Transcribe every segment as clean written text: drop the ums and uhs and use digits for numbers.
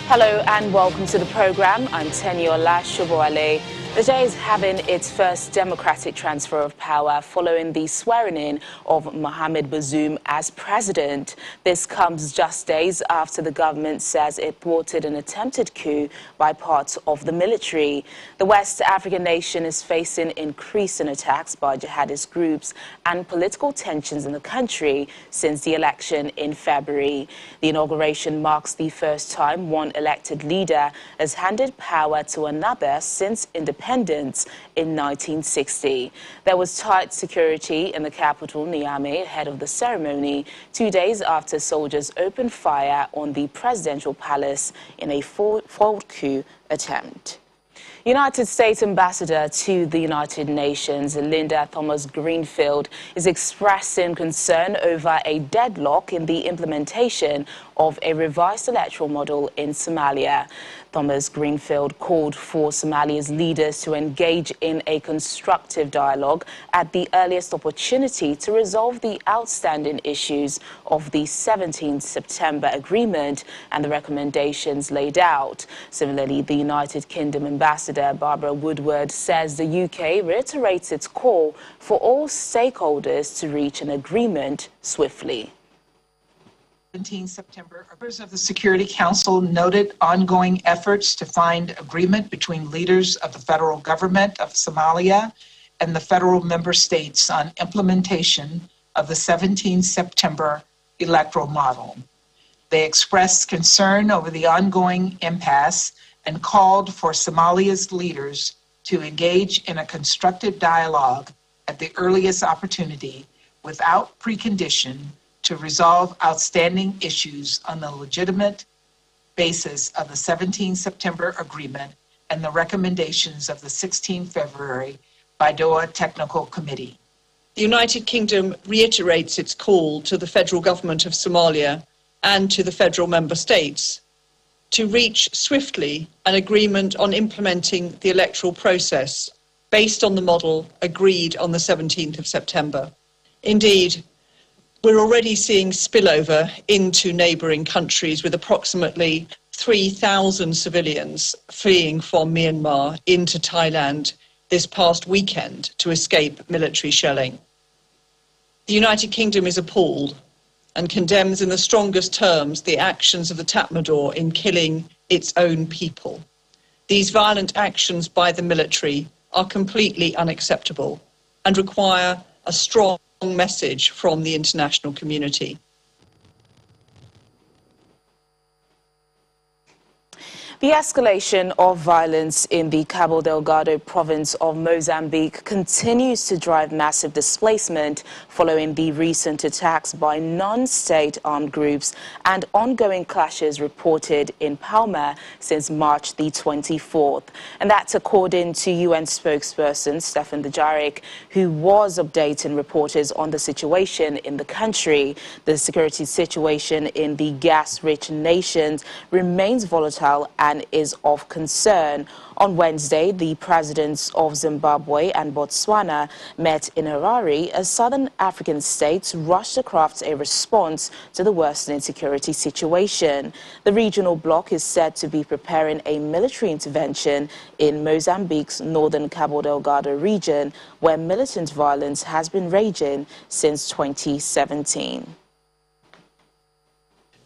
Hello and welcome to the program. I'm Teniola Shoboale. The day is having its first democratic transfer of power following the swearing-in of Mohamed Bazoum as president. This comes just days after the government says it thwarted an attempted coup by parts of the military. The West African nation is facing increasing attacks by jihadist groups and political tensions in the country since the election in February. The inauguration marks the first time one elected leader has handed power to another since independence in 1960. There was tight security in the capital, Niamey, ahead of the ceremony, 2 days after soldiers opened fire on the presidential palace in a failed coup attempt. United States Ambassador to the United Nations, Linda Thomas-Greenfield, is expressing concern over a deadlock in the implementation of a revised electoral model in Somalia. Thomas-Greenfield called for Somalia's leaders to engage in a constructive dialogue at the earliest opportunity to resolve the outstanding issues of the 17th September agreement and the recommendations laid out. Similarly, the United Kingdom Ambassador Barbara Woodward says the UK reiterates its call for all stakeholders to reach an agreement swiftly. 17 September, members of the Security Council noted ongoing efforts to find agreement between leaders of the federal government of Somalia and the federal member states on implementation of the 17 September electoral model. They expressed concern over the ongoing impasse and called for Somalia's leaders to engage in a constructive dialogue at the earliest opportunity without precondition to resolve outstanding issues on the legitimate basis of the 17 September agreement and the recommendations of the 16 February Baidoa Technical Committee. The United Kingdom reiterates its call to the federal government of Somalia and to the federal member states to reach swiftly an agreement on implementing the electoral process based on the model agreed on the 17th of September. Indeed, we're already seeing spillover into neighbouring countries with approximately 3,000 civilians fleeing from Myanmar into Thailand this past weekend to escape military shelling. The United Kingdom is appalled and condemns in the strongest terms the actions of the Tatmadaw in killing its own people. These violent actions by the military are completely unacceptable and require a strong message from the international community. The escalation of violence in the Cabo Delgado province of Mozambique continues to drive massive displacement following the recent attacks by non-state armed groups and ongoing clashes reported in Palma since March the 24th. And that's according to UN spokesperson Stefan Dujarric, who was updating reporters on the situation in the country. The security situation in the gas-rich nations remains volatile and is of concern. On Wednesday, the presidents of Zimbabwe and Botswana met in Harare as southern African states rushed to craft a response to the worsening security situation. The regional bloc is said to be preparing a military intervention in Mozambique's northern Cabo Delgado region, where militant violence has been raging since 2017.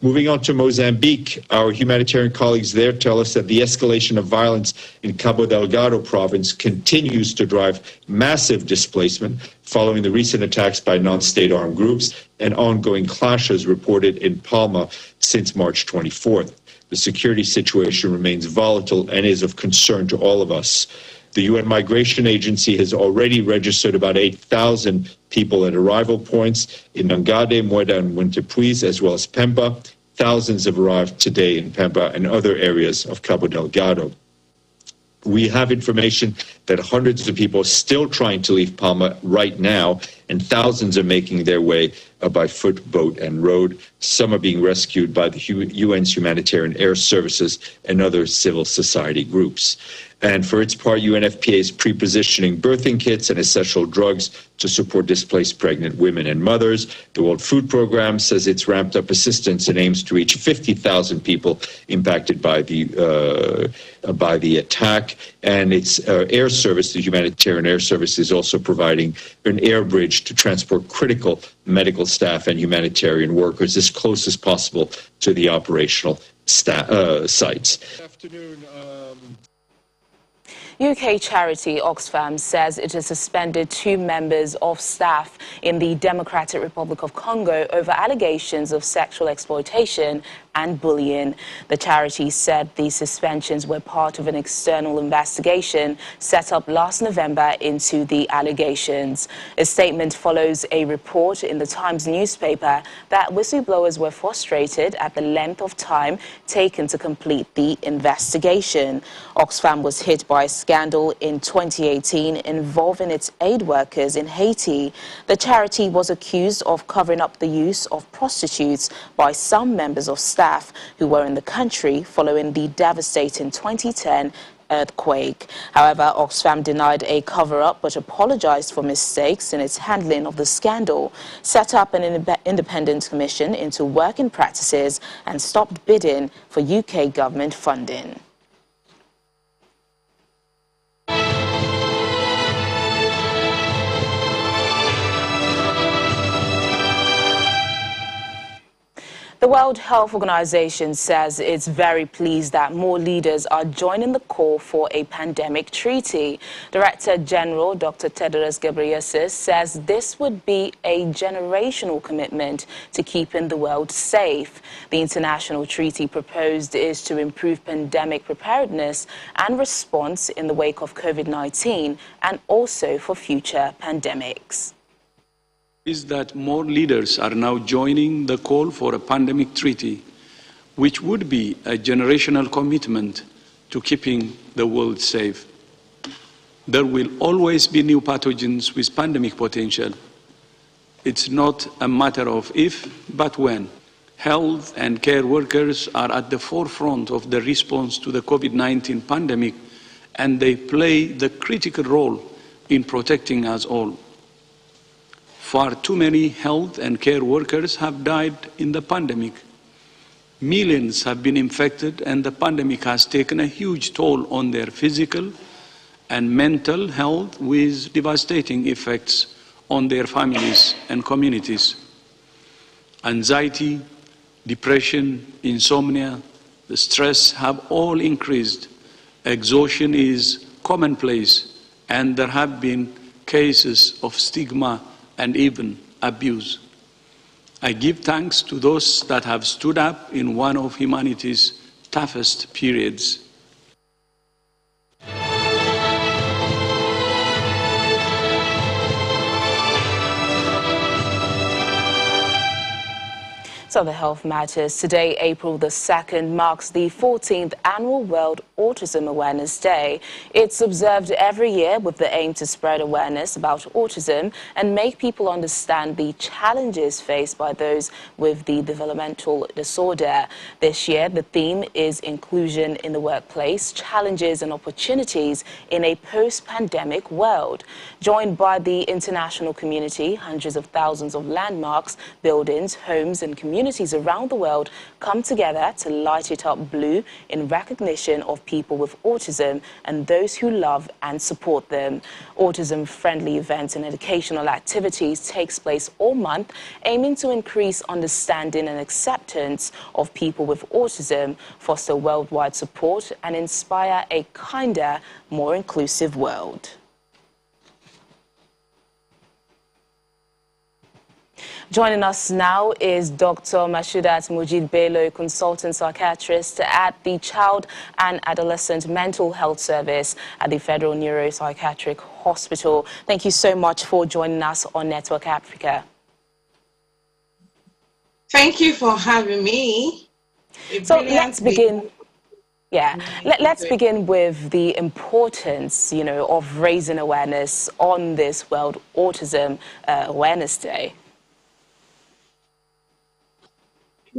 Moving on to Mozambique, our humanitarian colleagues there tell us that the escalation of violence in Cabo Delgado province continues to drive massive displacement following the recent attacks by non-state armed groups and ongoing clashes reported in Palma since March 24th. The security situation remains volatile and is of concern to all of us. The UN Migration Agency has already registered about 8,000 people at arrival points in Nangade, Mueda, and Winterpuiz, as well as Pemba. Thousands have arrived today in Pemba and other areas of Cabo Delgado. We have information that hundreds of people are still trying to leave Palma right now, and thousands are making their way by foot, boat, and road. Some are being rescued by the UN's humanitarian air services and other civil society groups. And for its part, UNFPA is pre-positioning birthing kits and essential drugs to support displaced pregnant women and mothers. The World Food Programme says it's ramped up assistance and aims to reach 50,000 people impacted by the attack. And its air service, the humanitarian air service, is also providing an air bridge to transport critical medical staff and humanitarian workers as close as possible to the operational sites. Good afternoon. UK charity Oxfam says it has suspended 2 members of staff in the Democratic Republic of Congo over allegations of sexual exploitation and bullying. The charity said these suspensions were part of an external investigation set up last November into the allegations. A statement follows a report in the Times newspaper that whistleblowers were frustrated at the length of time taken to complete the investigation. Oxfam was hit by a scandal in 2018 involving its aid workers in Haiti. The charity was accused of covering up the use of prostitutes by some members of staff who were in the country following the devastating 2010 earthquake. However, Oxfam denied a cover-up but apologized for mistakes in its handling of the scandal, set up an independent commission into working practices, and stopped bidding for UK government funding. The World Health Organization says it's very pleased that more leaders are joining the call for a pandemic treaty. Director General Dr. Tedros Ghebreyesus says this would be a generational commitment to keeping the world safe. The international treaty proposed is to improve pandemic preparedness and response in the wake of COVID-19 and also for future pandemics. Is that more leaders are now joining the call for a pandemic treaty, which would be a generational commitment to keeping the world safe. There will always be new pathogens with pandemic potential. It's not a matter of if, but when. Health and care workers are at the forefront of the response to the COVID-19 pandemic, and they play the critical role in protecting us all. Far too many health and care workers have died in the pandemic. Millions have been infected, and the pandemic has taken a huge toll on their physical and mental health, with devastating effects on their families and communities. Anxiety, depression, insomnia, the stress have all increased. Exhaustion is commonplace, and there have been cases of stigma and even abuse. I give thanks to those that have stood up in one of humanity's toughest periods. So the health matters. Today, April the 2nd, marks the 14th annual World Autism Awareness Day. It's observed every year with the aim to spread awareness about autism and make people understand the challenges faced by those with the developmental disorder. This year, the theme is inclusion in the workplace, challenges and opportunities in a post-pandemic world. Joined by the international community, hundreds of thousands of landmarks, buildings, homes and communities around the world come together to light it up blue in recognition of people with autism and those who love and support them. Autism-friendly events and educational activities takes place all month, aiming to increase understanding and acceptance of people with autism, foster worldwide support, and inspire a kinder, more inclusive world. Joining us now is Dr. Mashudat Mujid Bello, consultant psychiatrist at the Child and Adolescent Mental Health Service at the Federal Neuropsychiatric Hospital. Thank you so much for joining us on Network Africa. Thank you for having me. So let's begin. Yeah, let's begin with the importance, of raising awareness on this World Autism Awareness Day.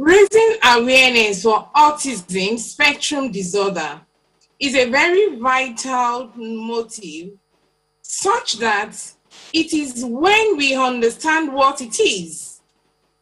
Raising awareness for autism spectrum disorder is a very vital motive, such that it is when we understand what it is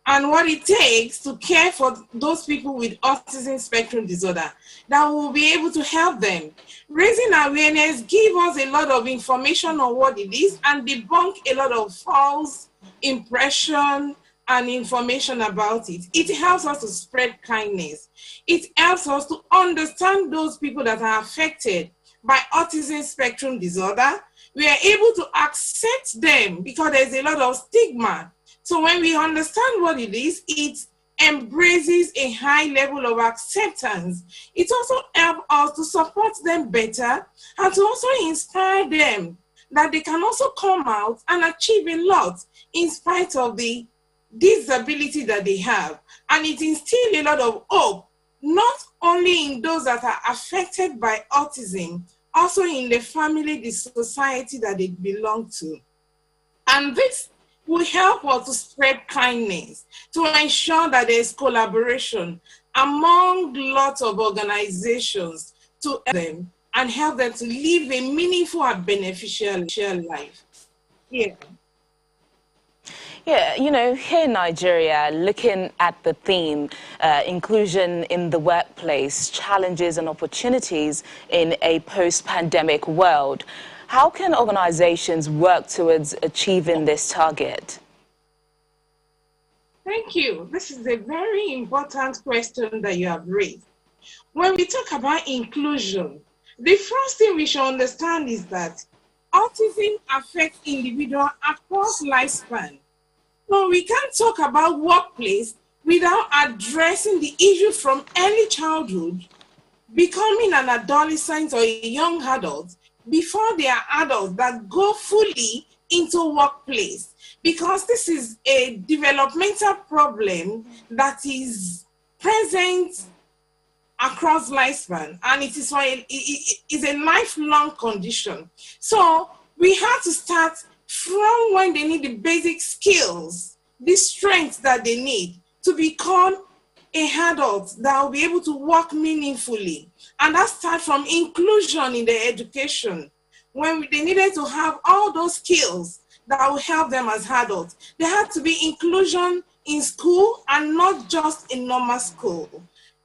and what it takes to care for those people with autism spectrum disorder that we'll be able to help them. Raising awareness gives us a lot of information on what it is and debunk a lot of false impression and information about it. It helps us to spread kindness. It helps us to understand those people that are affected by autism spectrum disorder. We are able to accept them because there's a lot of stigma. So when we understand what it is, it embraces a high level of acceptance. It also helps us to support them better and to also inspire them that they can also come out and achieve a lot in spite of the disability that they have. And it instills a lot of hope, not only in those that are affected by autism, also in the family, the society that they belong to. And this will help us to spread kindness, to ensure that there is collaboration among lots of organizations to help them and help them to live a meaningful and beneficial life. Yeah. Yeah, you know, here in Nigeria, looking at the theme, inclusion in the workplace, challenges and opportunities in a post-pandemic world, how can organizations work towards achieving this target? Thank you. This is a very important question that you have raised. When we talk about inclusion, the first thing we should understand is that autism affects individuals across lifespan. So we can't talk about workplace without addressing the issue from early childhood, becoming an adolescent or a young adult, before they are adults that go fully into workplace. Because this is a developmental problem that is present across lifespan, and it is a lifelong condition. So we have to start from when they need the basic skills, the strength that they need to become an adult that will be able to work meaningfully. And that starts from inclusion in their education. When they needed to have all those skills that will help them as adults, there had to be inclusion in school and not just in normal school.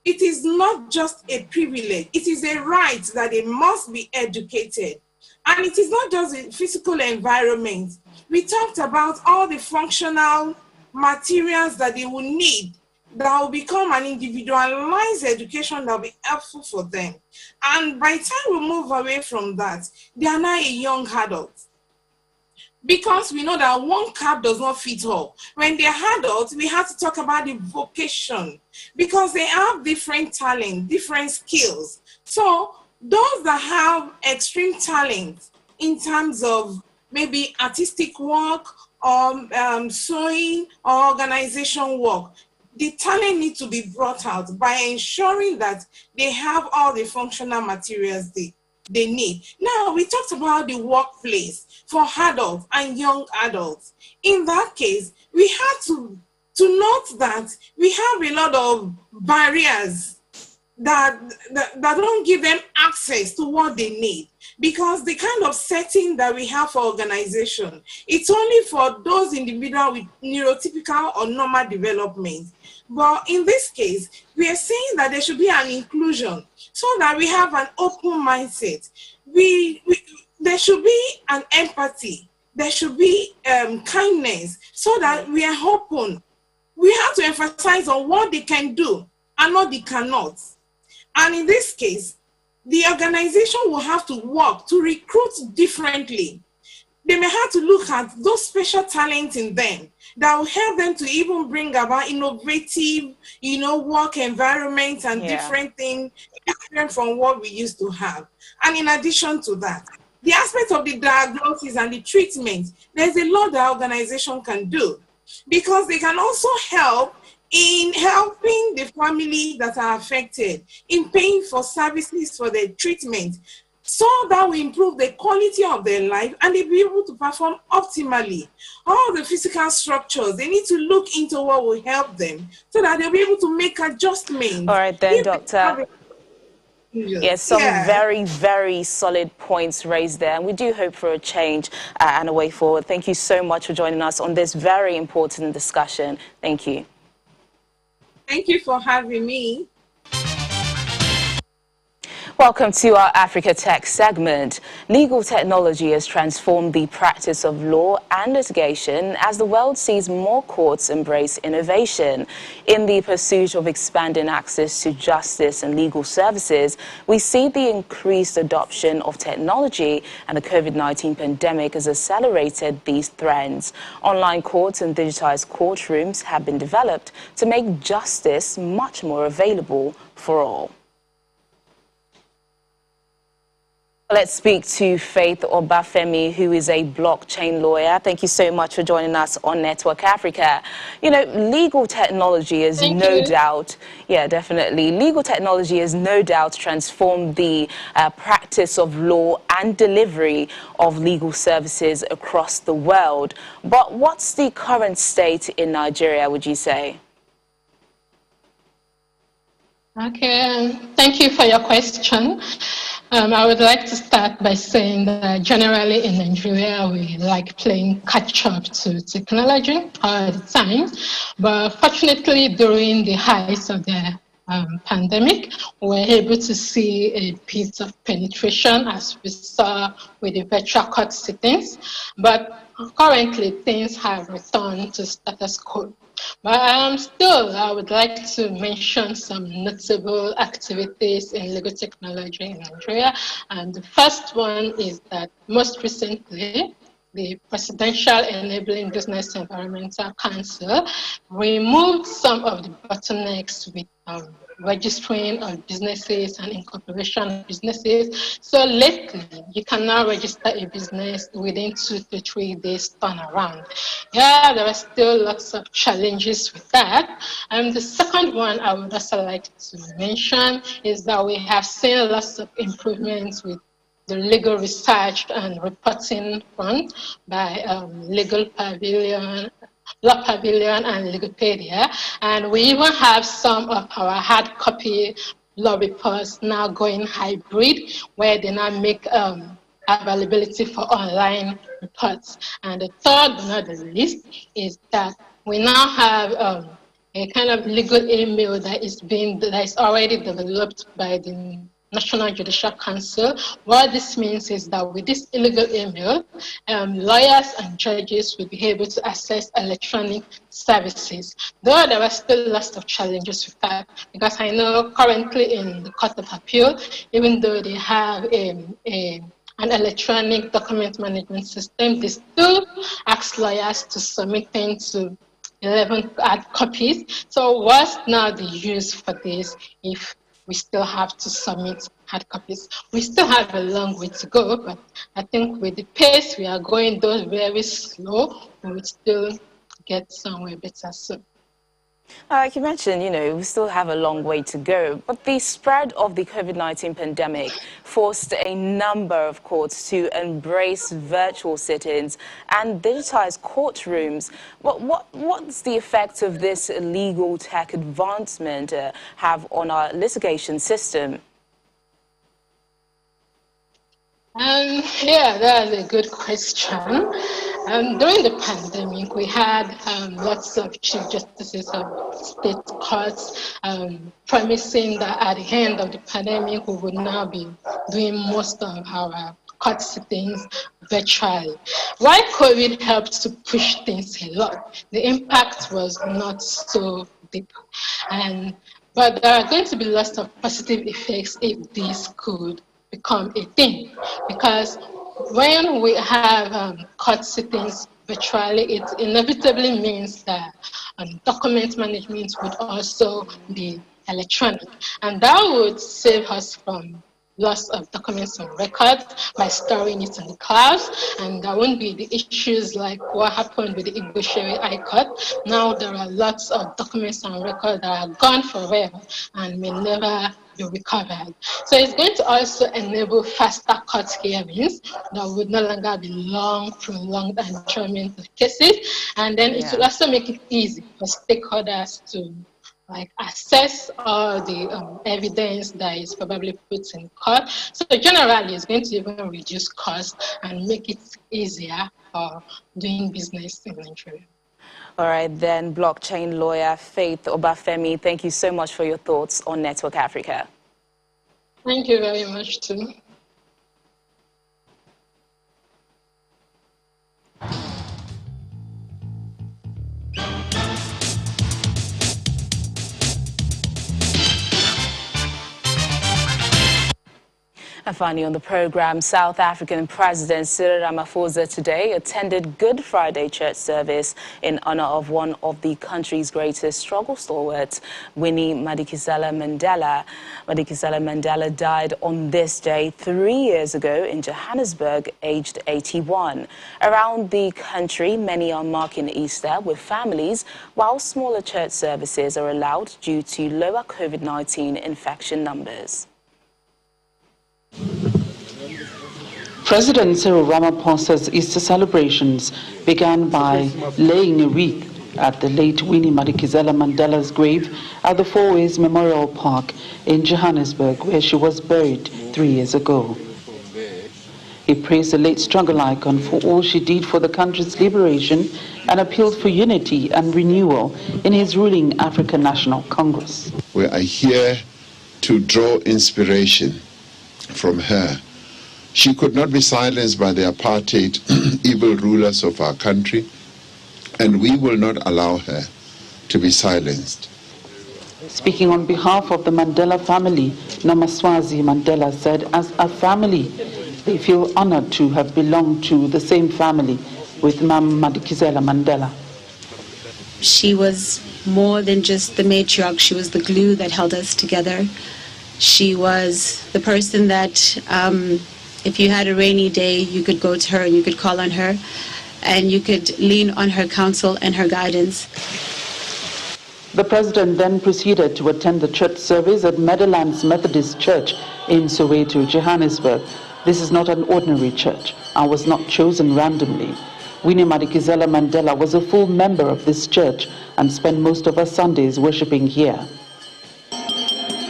It is not just a privilege, it is a right that they must be educated. And it is not just the physical environment. We talked about all the functional materials that they will need that will become an individualized education that will be helpful for them. And by the time we move away from that, they are now a young adult. Because we know that one cap does not fit all. When they're adults, we have to talk about the vocation because they have different talent, different skills. So those that have extreme talent in terms of maybe artistic work or sewing or organization work, the talent needs to be brought out by ensuring that they have all the functional materials they need. Now, we talked about the workplace for adults and young adults. In that case, we have to note that we have a lot of barriers that don't give them access to what they need, because the kind of setting that we have for organization, it's only for those individuals with neurotypical or normal development. But in this case, we are saying that there should be an inclusion so that we have an open mindset. There should be an empathy. There should be kindness so that we are open. We have to emphasize on what they can do and what they cannot. And in this case, the organization will have to work to recruit differently. They may have to look at those special talents in them that will help them to even bring about innovative, work environments and different things, different from what we used to have. And in addition to that, the aspect of the diagnosis and the treatment, there's a lot the organization can do, because they can also help in helping the family that are affected, in paying for services for their treatment, so that will improve the quality of their life and they'll be able to perform optimally. All the physical structures, they need to look into what will help them so that they'll be able to make adjustments. All right then, Doctor. Yes, some Yeah. very, very solid points raised there. And we do hope for a change and a way forward. Thank you so much for joining us on this very important discussion. Thank you. Thank you for having me. Welcome to our Africa Tech segment. Legal technology has transformed the practice of law and litigation as the world sees more courts embrace innovation. In the pursuit of expanding access to justice and legal services, we see the increased adoption of technology, and the COVID-19 pandemic has accelerated these trends. Online courts and digitized courtrooms have been developed to make justice much more available for all. Let's speak to Faith Obafemi, who is a blockchain lawyer. Thank you so much for joining us on Network Africa. You know, legal technology is doubt, yeah, definitely. Legal technology has no doubt transformed the practice of law and delivery of legal services across the world. But what's the current state in Nigeria, would you say? Okay, thank you for your question. I would like to start by saying that generally in Nigeria, we like playing catch up to technology all the time. But fortunately, during the height of the pandemic, we were able to see a bit of penetration as we saw with the virtual court sittings. But currently, things have returned to status quo. But still, I would like to mention some notable activities in legal technology in Nigeria. And the first one is that most recently, the Presidential Enabling Business Environmental Council removed some of the bottlenecks with registering of businesses and incorporation of businesses. So lately, you can now register a business within 2 to 3 days turnaround. Yeah, there are still lots of challenges with that. And the second one I would also like to mention is that we have seen lots of improvements with the legal research and reporting front by Legal Pavilion, Law Pavilion and Legopedia. And we even have some of our hard copy law reports now going hybrid, where they now make availability for online reports. And the third, but not the least, is that we now have a kind of legal email that is already developed by the National Judicial Council. What this means is that with this illegal email, lawyers and judges will be able to access electronic services. Though there are still lots of challenges with that, because I know currently in the Court of Appeal, even though they have an electronic document management system, they still ask lawyers to submit things to 11 hard copies. So what's now the use for this if we still have to submit hard copies? We still have a long way to go, but I think with the pace we are going, though very slow, we will still get somewhere better soon. Like you mentioned, you know, we still have a long way to go, but the spread of the COVID-19 pandemic forced a number of courts to embrace virtual sit-ins and digitized courtrooms. What's the effect of this legal tech advancement have on our litigation system? Yeah, that's a good question. During the pandemic, we had lots of chief justices of state courts promising that at the end of the pandemic, we would now be doing most of our court sittings virtually. While COVID helped to push things a lot, the impact was not so deep. But there are going to be lots of positive effects if this could become a thing, because when we have court sittings virtually, it inevitably means that document management would also be electronic, and that would save us from loss of documents and records by storing it in the clouds, and there won't be the issues like what happened with the Igbo High Court. Now there are lots of documents and records that are gone forever and may never be recovered. So it's going to also enable faster court hearings that would no longer be long, prolonged adjournment of cases, and then it will also make it easy for stakeholders to like assess all the evidence that is probably put in court. So generally, it's going to even reduce costs and make it easier for doing business in Nigeria. All right, then, blockchain lawyer Faith Obafemi, thank you so much for your thoughts on Network Africa. Thank you very much, too. And finally on the program, South African President Cyril Ramaphosa today attended Good Friday church service in honor of one of the country's greatest struggle stalwarts, Winnie Madikizela Mandela. Madikizela Mandela died on this day 3 years ago in Johannesburg, aged 81. Around the country, many are marking Easter with families, while smaller church services are allowed due to lower COVID-19 infection numbers. President Cyril Ramaphosa's Easter celebrations began by laying a wreath at the late Winnie Madikizela Mandela's grave at the Fourways Memorial Park in Johannesburg, where she was buried 3 years ago. He praised the late struggle icon for all she did for the country's liberation and appealed for unity and renewal in his ruling African National Congress. We are here to draw inspiration from her. She could not be silenced by the apartheid evil rulers of our country, and we will not allow her to be silenced. Speaking on behalf of the Mandela family, Namaswazi Mandela said, as a family, they feel honored to have belonged to the same family with Madikizela Mandela. She was more than just the matriarch. She was the glue that held us together. She was the person that if you had a rainy day, you could go to her and you could call on her and you could lean on her counsel and her guidance. The president then proceeded to attend the church service at Meadowlands Methodist Church in Soweto, Johannesburg. This is not an ordinary church and was not chosen randomly. Winnie Madikizela Mandela was a full member of this church and spent most of her Sundays worshipping here.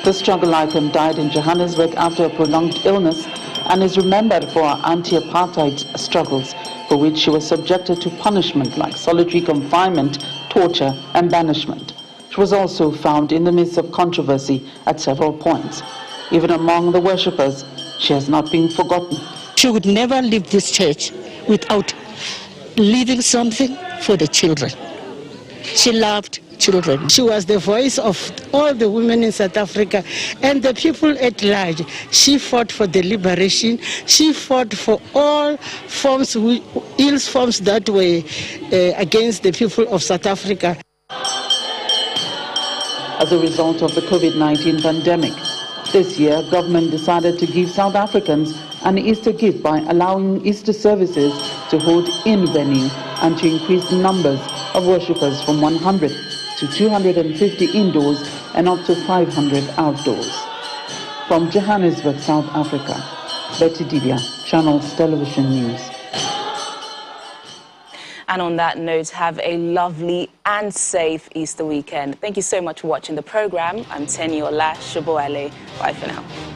The struggle icon died in Johannesburg after a prolonged illness and is remembered for her anti-apartheid struggles, for which she was subjected to punishment like solitary confinement, torture, and banishment. She was also found in the midst of controversy at several points. Even among the worshippers, she has not been forgotten. She would never leave this church without leaving something for the children. She loved children. She was the voice of all the women in South Africa and the people at large. She fought for the liberation. She fought for all forms, ill forms that were against the people of South Africa. As a result of the COVID-19 pandemic, this year, government decided to give South Africans an Easter gift by allowing Easter services to hold in venue and to increase the numbers of worshippers from 100 to 250 indoors and up to 500 outdoors. From Johannesburg, South Africa, Betty Dibia, Channels Television News. And on that note, have a lovely and safe Easter weekend. Thank you so much for watching the program. I'm Teniola Shoboale. Bye for now.